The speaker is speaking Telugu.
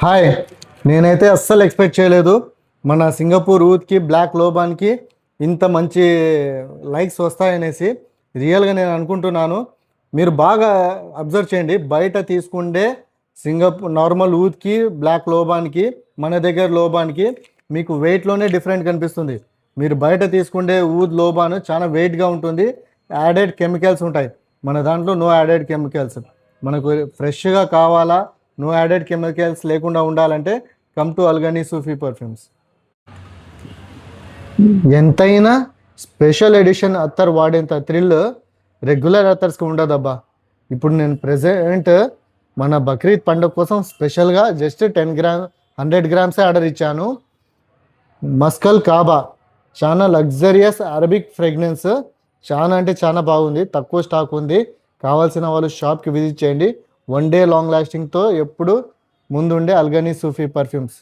హాయ్, నేనైతే అస్సలు ఎక్స్పెక్ట్ చేయలేదు మన సింగపూర్ ఊత్కి బ్లాక్ లోబాన్కి ఇంత మంచి లైక్స్ వస్తాయనేసి. రియల్గా నేను అనుకుంటున్నాను. మీరు బాగా అబ్జర్వ్ చేయండి, బయట తీసుకుంటే సింగపూర్ నార్మల్ ఊత్కి బ్లాక్ లోబాన్కి మన దగ్గర లోబాన్కి మీకు వెయిట్లోనే డిఫరెంట్ కనిపిస్తుంది. మీరు బయట తీసుకుంటే ఊద్ లోబాన్ చాలా వెయిట్గా ఉంటుంది, యాడెడ్ కెమికల్స్ ఉంటాయి. మన దాంట్లో నో యాడెడ్ కెమికల్స్. మనకు ఫ్రెష్గా కావాలా, నో యాడెడ్ కెమికల్స్ లేకుండా ఉండాలంటే కమ్ టు అల్గనీ సూఫీ పర్ఫ్యూమ్స్. ఎంతైనా స్పెషల్ ఎడిషన్ అత్తర్ వాడేంత థ్రిల్ రెగ్యులర్ అత్తర్స్కి ఉండదబ్బా. ఇప్పుడు నేను ప్రెజెంట్ మన బక్రీద్ పండుగ కోసం స్పెషల్గా జస్ట్ 100 గ్రామ్సే ఆర్డర్ ఇచ్చాను. మస్కల్ కాబా చాలా లగ్జరియస్ అరబిక్ ఫ్రేగ్రెన్స్, చాలా అంటే చాలా బాగుంది. తక్కువ స్టాక్ ఉంది, కావాల్సిన వాళ్ళు షాప్కి విజిట్ చేయండి. 1 డే లాంగ్ లాస్టింగ్తో ఎప్పుడు ముందుండే అల్గనీ సూఫీ పర్ఫ్యూమ్స్.